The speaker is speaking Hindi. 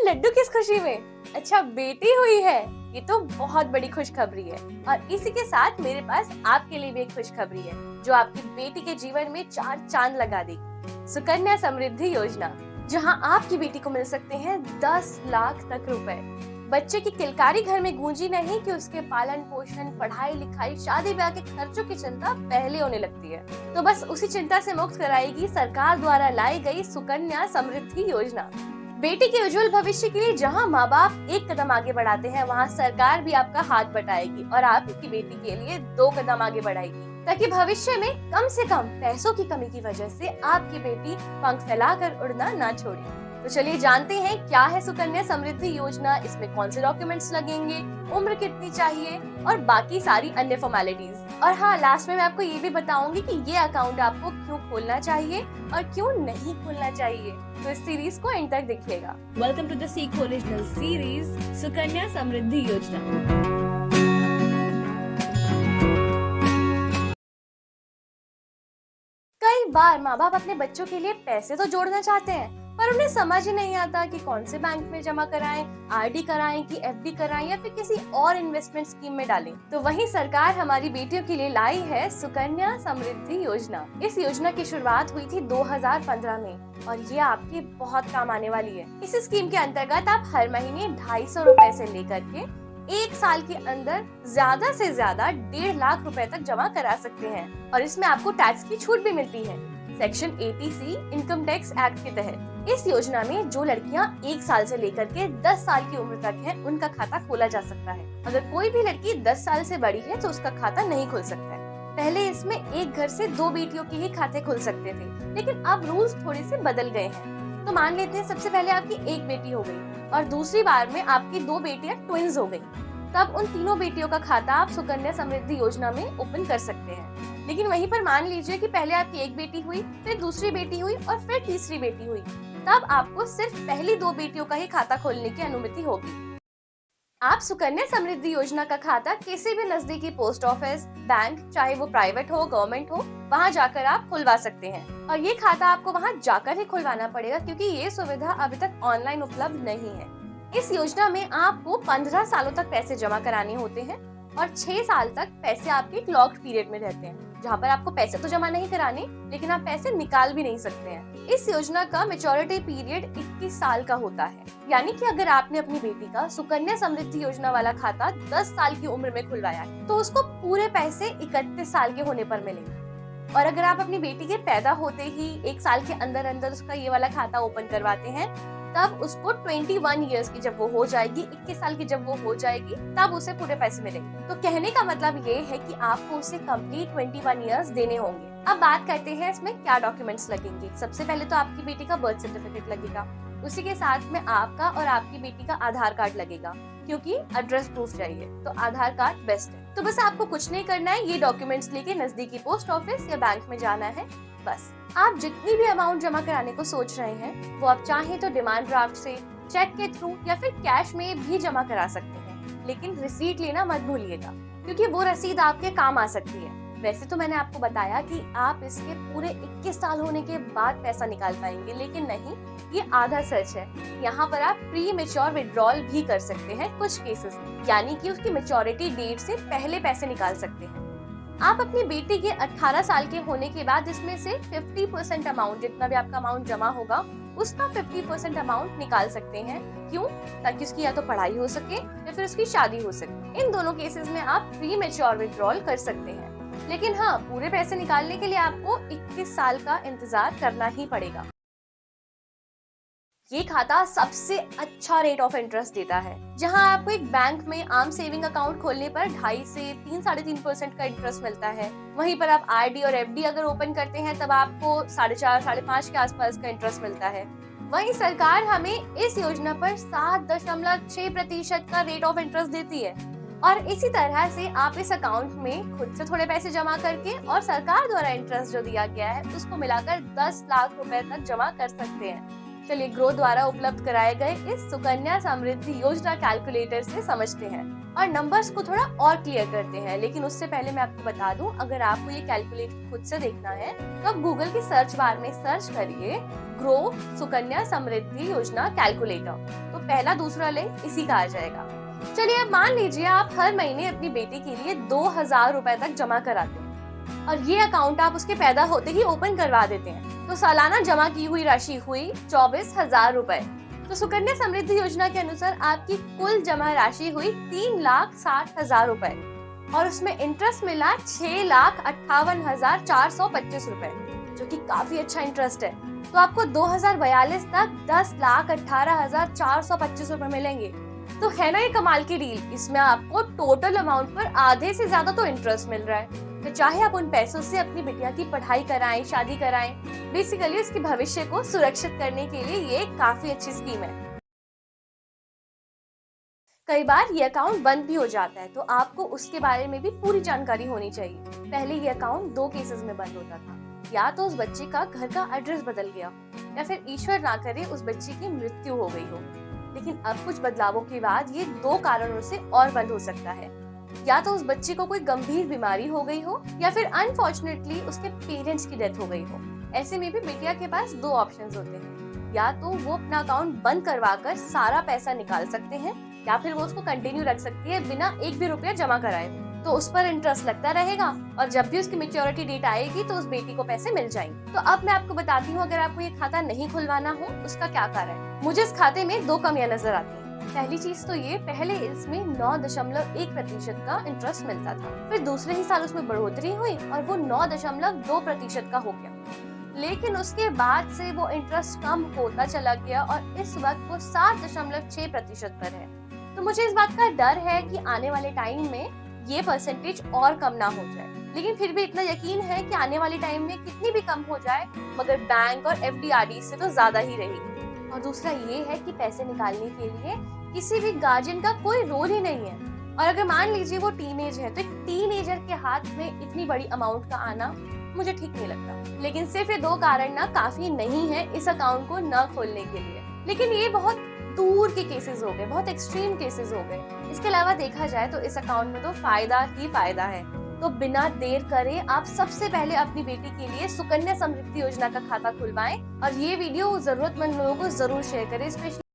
लड्डू किस खुशी में? अच्छा, बेटी हुई है। ये तो बहुत बड़ी खुशखबरी है। और इसी के साथ मेरे पास आपके लिए भी एक खुशखबरी है जो आपकी बेटी के जीवन में 4 चांद लगा देगी। सुकन्या समृद्धि योजना, जहां आपकी बेटी को मिल सकते हैं 10 लाख तक रुपए। बच्चे की किलकारी घर में गूंजी नहीं कि उसके पालन पोषण, पढ़ाई लिखाई, शादी ब्याह के खर्चों की चिंता पहले होने लगती है। तो बस उसी चिंता से मुक्त कराएगी सरकार द्वारा लाई गई सुकन्या समृद्धि योजना। बेटी के उज्जवल भविष्य के लिए जहां माँ बाप एक कदम आगे बढ़ाते हैं, वहां सरकार भी आपका हाथ बटाएगी और आपकी बेटी के लिए 2 कदम आगे बढ़ाएगी, ताकि भविष्य में कम से कम पैसों की कमी की वजह से आपकी बेटी पंख फैलाकर उड़ना ना छोड़े। तो चलिए जानते हैं क्या है सुकन्या समृद्धि योजना, इसमें कौन से डॉक्यूमेंट्स लगेंगे, उम्र कितनी चाहिए और बाकी सारी अन्य फॉर्मेलिटीज। और हाँ, लास्ट में मैं आपको ये भी बताऊंगी कि ये अकाउंट आपको क्यों खोलना चाहिए और क्यों नहीं खोलना चाहिए। तो इस सीरीज को एंड तक देखिएगा। वेलकम टू द सीख ओरिजिनल सीरीज सुकन्या समृद्धि योजना। कई बार माँ बाप अपने बच्चों के लिए पैसे तो जोड़ना चाहते हैं, पर उन्हें समझ ही नहीं आता कि कौन से बैंक में जमा कराएं, आरडी कराएं कि एफडी कराएं या फिर किसी और इन्वेस्टमेंट स्कीम में डालें। तो वहीं सरकार हमारी बेटियों के लिए लाई है सुकन्या समृद्धि योजना। इस योजना की शुरुआत हुई थी 2015 में और ये आपके बहुत काम आने वाली है। इस स्कीम के अंतर्गत आप हर महीने 250 रूपए से लेकर के 1 साल के अंदर ज्यादा से ज्यादा 1.5 लाख रुपए तक जमा करा सकते हैं और इसमें आपको टैक्स की छूट भी मिलती है section 80C income tax act के तहत। इस योजना में जो लड़कियां 1 साल से लेकर के 10 साल की उम्र तक हैं, उनका खाता खोला जा सकता है। अगर कोई भी लड़की 10 साल से बड़ी है तो उसका खाता नहीं खुल सकता है। पहले इसमें एक घर से 2 बेटियों के ही खाते खुल सकते थे, लेकिन अब रूल्स थोड़े से बदल गए हैं। तो मान लेते हैं सबसे पहले आपकी 1 बेटी हो गई और दूसरी बार में आपकी 2 बेटियां ट्विंस हो गई, तब उन तीनों बेटियों का खाता आप सुकन्या समृद्धि योजना में ओपन कर सकते हैं। लेकिन वहीं पर मान लीजिए कि पहले आपकी 1 बेटी हुई, फिर दूसरी बेटी हुई और फिर तीसरी बेटी हुई, तब आपको सिर्फ पहली 2 बेटियों का ही खाता खोलने की अनुमति होगी। आप सुकन्या समृद्धि योजना का खाता किसी भी नजदीकी पोस्ट ऑफिस, बैंक, चाहे वो प्राइवेट हो, गवर्नमेंट हो, वहां जाकर आप खुलवा सकते हैं। और ये खाता आपको वहां जाकर ही खुलवाना पड़ेगा, क्योंकि ये सुविधा अभी तक ऑनलाइन उपलब्ध नहीं है। इस योजना में आपको 15 सालों तक पैसे जमा कराने होते हैं और 6 साल तक पैसे आपके एक लॉक्ड पीरियड में रहते हैं, जहाँ पर आपको पैसे तो जमा नहीं कराने, लेकिन आप पैसे निकाल भी नहीं सकते हैं। इस योजना का मैच्योरिटी पीरियड 21 साल का होता है, यानी कि अगर आपने अपनी बेटी का सुकन्या समृद्धि योजना वाला खाता 10 साल की उम्र में खुलवाया है, तो उसको पूरे पैसे 31 साल के होने पर मिलेंगे। और अगर आप अपनी बेटी के पैदा होते ही 1 साल के अंदर अंदर उसका ये वाला खाता ओपन करवाते हैं, तब उसको 21 इयर्स की जब वो हो जाएगी, 21 साल की जब वो हो जाएगी, तब उसे पूरे पैसे मिलेंगे। तो कहने का मतलब ये है कि आपको उसे कंप्लीट 21 इयर्स देने होंगे। अब बात करते हैं इसमें क्या डॉक्यूमेंट्स लगेंगे। सबसे पहले तो आपकी बेटी का बर्थ सर्टिफिकेट लगेगा, उसी के साथ में आपका और आपकी बेटी का आधार कार्ड लगेगा, क्योंकि एड्रेस प्रूफ चाहिए, तो आधार कार्ड बेस्ट है। तो बस आपको कुछ नहीं करना है, ये डॉक्यूमेंट्स लेके नजदीकी पोस्ट ऑफिस या बैंक में जाना है। बस आप जितनी भी अमाउंट जमा कराने को सोच रहे हैं, वो आप चाहें तो डिमांड ड्राफ्ट से, चेक के थ्रू या फिर कैश में भी जमा करा सकते हैं, लेकिन रिसीट लेना मत भूलिएगा, क्योंकि वो रसीद आपके काम आ सकती है। वैसे तो मैंने आपको बताया कि आप इसके पूरे 21 साल होने के बाद पैसा निकाल पाएंगे, लेकिन नहीं, ये आधा सच है। यहाँ पर आप प्री मेच्योर विड्रॉल भी कर सकते हैं कुछ केसेस में, यानी कि उसकी मेच्योरिटी डेट से पहले पैसे निकाल सकते हैं। आप अपनी बेटी के 18 साल के होने के बाद इसमें से 50% अमाउंट, जितना भी आपका अमाउंट जमा होगा, उसका 50% अमाउंट निकाल सकते हैं। क्यों? ताकि उसकी या तो पढ़ाई हो सके या फिर उसकी शादी हो सके। इन दोनों केसेस में आप प्री मेच्योर विड्रॉल कर सकते हैं, लेकिन हाँ, पूरे पैसे निकालने के लिए आपको 21 साल का इंतजार करना ही पड़ेगा। ये खाता सबसे अच्छा रेट ऑफ इंटरेस्ट देता है, जहां आपको एक बैंक में आम सेविंग अकाउंट खोलने पर 2.5 से 3-3.5% का इंटरेस्ट मिलता है। वहीं पर आप आरडी और एफडी अगर ओपन करते हैं, तब आपको 4.5-5.5 के आसपास का इंटरेस्ट मिलता है। वहीं सरकार हमें इस योजना पर 7.6% का रेट ऑफ इंटरेस्ट देती है। और इसी तरह से आप इस अकाउंट में खुद से थोड़े पैसे जमा करके और सरकार द्वारा इंटरेस्ट जो दिया गया है, उसको मिलाकर 10 लाख रुपए तक जमा कर सकते हैं। चलिए ग्रो द्वारा उपलब्ध कराए गए इस सुकन्या समृद्धि योजना कैलकुलेटर से समझते हैं और नंबर्स को थोड़ा और क्लियर करते हैं। लेकिन उससे पहले मैं आपको बता दूं, अगर आपको ये कैलकुलेटर खुद से देखना है तो आप गूगल की सर्च बार में सर्च करिए ग्रो सुकन्या समृद्धि योजना कैलकुलेटर, तो पहला दूसरा लिंक इसी का आ जाएगा। चलिए अब मान लीजिए आप हर महीने अपनी बेटी के लिए 2000 रुपए तक जमा कराते हैं और ये अकाउंट आप उसके पैदा होते ही ओपन करवा देते हैं, तो सालाना जमा की हुई राशि हुई 24,000 रुपए। तो सुकन्या समृद्धि योजना के अनुसार आपकी कुल जमा राशि हुई 3,60,000 रुपए और उसमें इंटरेस्ट मिला 6,58,425 रुपए, जो कि काफी अच्छा इंटरेस्ट है। तो आपको 2042 तक 10,18,425 रुपए मिलेंगे। तो है ना ये कमाल की डील। इसमें आपको टोटल अमाउंट पर आधे से ज्यादा तो इंटरेस्ट मिल रहा है। तो चाहे आप उन पैसों से अपनी बिटिया की पढ़ाई कराएं, शादी कराएं, बेसिकली उसके भविष्य को सुरक्षित करने के लिए ये काफी अच्छी स्कीम है। कई बार ये अकाउंट बंद भी हो जाता है, तो आपको उसके बारे में भी पूरी जानकारी होनी चाहिए। पहले ये अकाउंट 2 केसेस में बंद होता था, या तो उस बच्चे का घर का एड्रेस बदल गया या फिर ईश्वर ना करे उस बच्चे की मृत्यु हो गई हो। लेकिन अब कुछ बदलावों के बाद ये 2 कारणों से और बंद हो सकता है, या तो उस बच्चे को कोई गंभीर बीमारी हो गई हो या फिर अनफॉर्चुनेटली उसके पेरेंट्स की डेथ हो गई हो। ऐसे में भी बिटिया के पास 2 ऑप्शंस होते हैं, या तो वो अपना अकाउंट बंद करवाकर सारा पैसा निकाल सकते हैं या फिर वो उसको कंटिन्यू रख सकती है बिना 1 भी रुपया जमा कराए, तो उस पर इंटरेस्ट लगता रहेगा और जब भी उसकी मैच्योरिटी डेट आएगी तो उस बेटी को पैसे मिल जाएंगे। तो अब मैं आपको बताती हूँ, अगर आपको ये खाता नहीं खुलवाना हो उसका क्या कारण है। मुझे इस खाते में 2 कमियां नजर आती हैं। पहली चीज तो ये, पहले इसमें 9.1% का इंटरेस्ट मिलता था, फिर दूसरे ही साल उसमें बढ़ोतरी हुई और वो 9.2% का हो गया। लेकिन उसके बाद से वो इंटरेस्ट कम होता चला गया और इस वक्त वो 7.6% पर है। तो मुझे इस बात का डर है कि आने वाले टाइम में ये परसेंटेज और कम ना हो जाए। लेकिन फिर भी इतना यकीन है कि आने वाले टाइम में कितनी भी कम हो जाए मगर बैंक और FD/RD से तो ज्यादा ही रहेगी। और दूसरा ये है कि पैसे निकालने के लिए किसी भी गार्जियन का कोई रोल ही नहीं है। और अगर मान लीजिए वो टीनेज है, तो एक टीनेजर के हाथ में इतनी बड़ी अमाउंट का आना मुझे ठीक नहीं लगता। लेकिन सिर्फ ये 2 कारण ना काफी नहीं है इस अकाउंट को न खोलने के लिए। लेकिन ये बहुत दूर के केसेस हो गए, बहुत एक्सट्रीम केसेस हो गए। इसके अलावा देखा जाए तो इस अकाउंट में तो फायदा ही फायदा है। तो बिना देर करे आप सबसे पहले अपनी बेटी के लिए सुकन्या समृद्धि योजना का खाता खुलवाएं और ये वीडियो जरूरतमंद लोगों को जरूर शेयर करें, स्पेशली